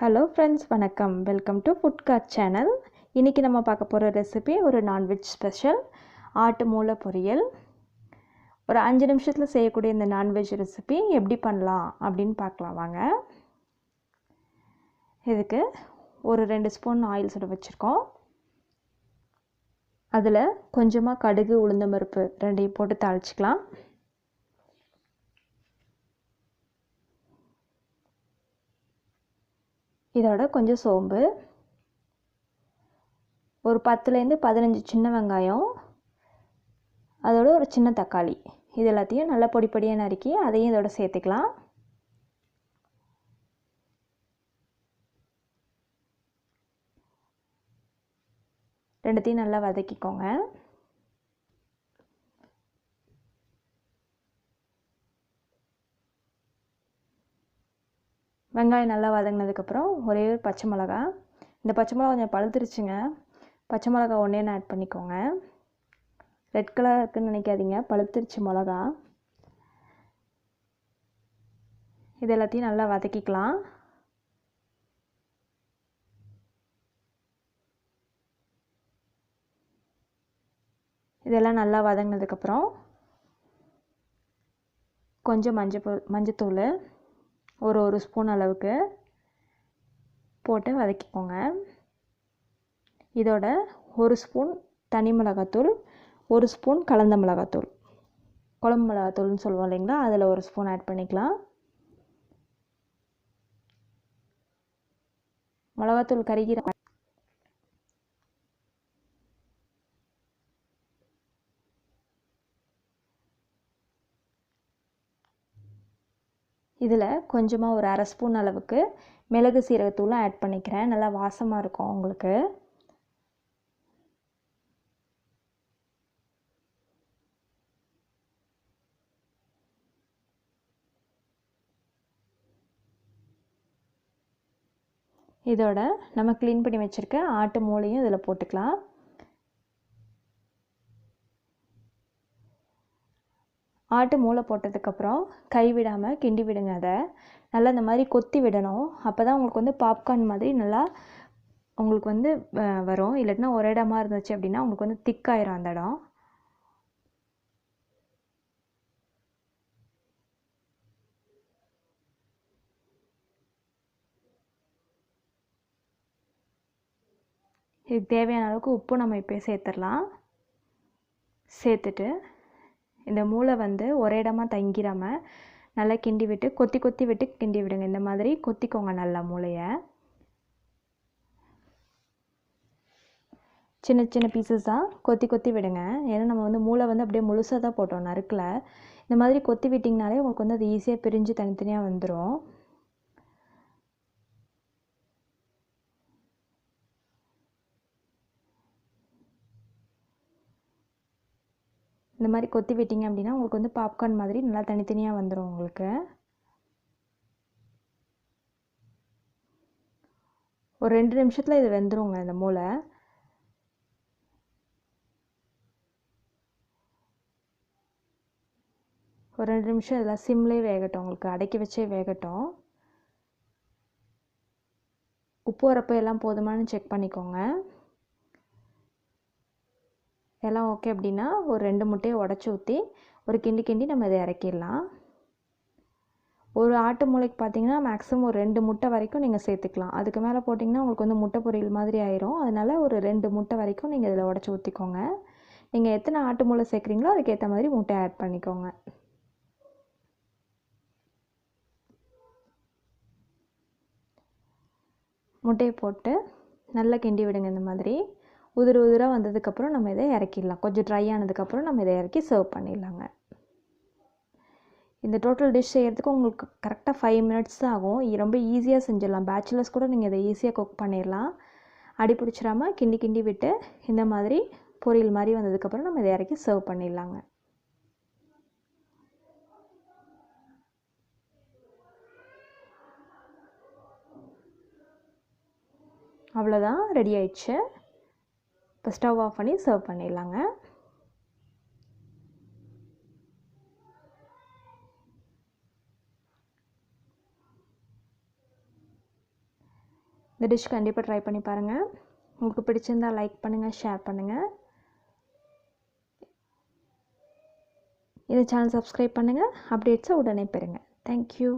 Hello friends, வணக்கம். Welcome to food card channel. இன்றைக்கி நம்ம பார்க்க போகிற ரெசிபி ஒரு நான்வெஜ் ஸ்பெஷல் ஆட்டு மூளை பொரியல். ஒரு 5 நிமிஷத்தில் செய்யக்கூடிய இந்த நான்வெஜ் ரெசிபி எப்படி பண்ணலாம் அப்படின்னு பார்க்கலாம் வாங்க. இதுக்கு ஒரு 2 ஸ்பூன் ஆயில் சுட வச்சுருக்கோம். அதில் கொஞ்சமாக கடுகு, உளுந்தம்பருப்பு ரெண்டையும் போட்டு தாளிச்சிக்கலாம். இதோட கொஞ்சம் சோம்பு, ஒரு 10லேருந்து 15 சின்ன வெங்காயம், அதோட ஒரு சின்ன தக்காளி, இது எல்லாத்தையும் நல்லா பொடி பொடியாக நறுக்கி அதையும் இதோட சேர்த்துக்கலாம். ரெண்டுத்தையும் நல்லா வதக்கிக்கோங்க. வெங்காயம் நல்லா வதங்கினதுக்கப்புறம் ஒரே ஒரு பச்சை மிளகா, இந்த பச்சை மிளகா கொஞ்சம் பழுத்துருச்சுங்க, பச்சை மிளகா ஒன்றே ஆட் பண்ணிக்கோங்க. ரெட் கலர் இருக்குன்னு நினைக்காதீங்க, பழுத்துருச்சு மிளகா. இது எல்லாத்தையும் நல்லா வதக்கிக்கலாம். இதெல்லாம் நல்லா வதங்கினதுக்கப்புறம் கொஞ்சம் மஞ்சத்தூள் ஒரு ஸ்பூன் அளவுக்கு போட்டு வதக்கிக்கோங்க. இதோட ஒரு ஸ்பூன் தனி மிளகாத்தூள், ஒரு ஸ்பூன் கலந்த மிளகாத்தூள், குழம்பு மிளகாத்தூள்னு சொல்லுவோம் இல்லைங்களா, அதில் ஒரு ஸ்பூன் ஆட் பண்ணிக்கலாம். மிளகாத்தூள் கருகிற இதில் கொஞ்சமாக ஒரு அரை ஸ்பூன் அளவுக்கு மிளகு சீரகத்தூளும் ஆட் பண்ணிக்கிறேன். நல்லா வாசமாக இருக்கும் உங்களுக்கு. இதோட நம்ம க்ளீன் பண்ணி வச்சுருக்க ஆட்டு மூளையும் இதில் போட்டுக்கலாம். ஆட்டு மூளை போட்டதுக்கப்புறம் கைவிடாமல் கிண்டி விடுங்க. அதை நல்லா இந்த மாதிரி கொத்தி விடணும். அப்போ தான் உங்களுக்கு வந்து பாப்கார்ன் மாதிரி நல்லா உங்களுக்கு வந்து வரும். இல்லாட்டினா ஒரு இடமா இருந்துச்சு அப்படின்னா உங்களுக்கு வந்து திக்காயிரும் அந்த இடம். இதுக்கு தேவையான அளவுக்கு உப்பு நம்ம இப்போ சேர்த்துடலாம். சேர்த்துட்டு இந்த மூளை வந்து ஒரே இடமா தங்கிடாமல் நல்லா கிண்டி விட்டு கொத்தி விட்டு கிண்டி விடுங்க. இந்த மாதிரி கொத்திக்கோங்க நல்லா மூளையை. சின்ன சின்ன பீசஸாக கொத்தி விடுங்க. ஏன்னா நம்ம வந்து மூளை வந்து அப்படியே முழுசாக தான் போட்டோம், நறுக்கல. இந்த மாதிரி கொத்தி விட்டிங்கனாலே உங்களுக்கு வந்து அது ஈஸியாக பிரிஞ்சு தனித்தனியாக வந்துடும். இந்த மாதிரி கொத்தி விட்டிங்க அப்படின்னா உங்களுக்கு வந்து பாப்கார்ன் மாதிரி நல்லா தனித்தனியாக வந்துடும் உங்களுக்கு. ஒரு 2 நிமிஷத்தில் இது வெந்துருங்க இந்த மூளை. ஒரு 2 நிமிஷம் இதெல்லாம் சிம்லேயே வேகட்டும், உங்களுக்கு அடக்கி வச்சே வேகட்டும். உப்பு உரப்பு எல்லாம் போதுமானு செக் பண்ணிக்கோங்க. எல்லாம் ஓகே அப்படின்னா ஒரு 2 முட்டையை உடச்சி ஊற்றி ஒரு கிண்டி நம்ம இதை இறக்கிடலாம். ஒரு ஆட்டு மூளைக்கு பார்த்தீங்கன்னா மேக்ஸிமம் ஒரு 2 முட்டை வரைக்கும் நீங்கள் சேர்த்துக்கலாம். அதுக்கு மேலே போட்டிங்கன்னா உங்களுக்கு வந்து முட்டை பொரியல் மாதிரி ஆயிரும். அதனால் ஒரு 2 முட்டை வரைக்கும் நீங்கள் இதில் உடச்சி ஊற்றிக்கோங்க. நீங்கள் எத்தனை ஆட்டு மூளை சேர்க்குறீங்களோ அதுக்கேற்ற மாதிரி முட்டை ஆட் பண்ணிக்கோங்க. முட்டையை போட்டு நல்லா கிண்டி விடுங்க. இந்த மாதிரி உதிராக வந்ததுக்கப்புறம் நம்ம இதை இறக்கிடலாம். கொஞ்சம் ட்ரை ஆனதுக்கப்புறம் நம்ம இதை இறக்கி சர்வ் பண்ணிடலாங்க. இந்த டோட்டல் டிஷ் செய்கிறதுக்கு உங்களுக்கு கரெக்டாக 5 மினிட்ஸ் தான் ஆகும். ரொம்ப ஈஸியாக செஞ்சிடலாம். பேச்சுலர்ஸ் கூட நீங்கள் இதை ஈஸியாக குக் பண்ணிடலாம். அடி பிடிச்சிடாமல் கிண்டி விட்டு இந்த மாதிரி பொரியல் மாதிரி வந்ததுக்கப்புறம் நம்ம இதை இறக்கி சர்வ் பண்ணிடலாங்க. அவ்வளோதான், ரெடி ஆயிடுச்சு. இப்போ ஸ்டவ் ஆஃப் பண்ணி சர்வ் பண்ணிடலாங்க. இந்த டிஷ் கண்டிப்பாக ட்ரை பண்ணி பாருங்கள். உங்களுக்கு பிடிச்சிருந்தால் லைக் பண்ணுங்கள், ஷேர் பண்ணுங்கள். இந்த சேனல் சப்ஸ்கிரைப் பண்ணுங்கள். அப்டேட்ஸை உடனே பெறுங்க. தேங்க்யூ.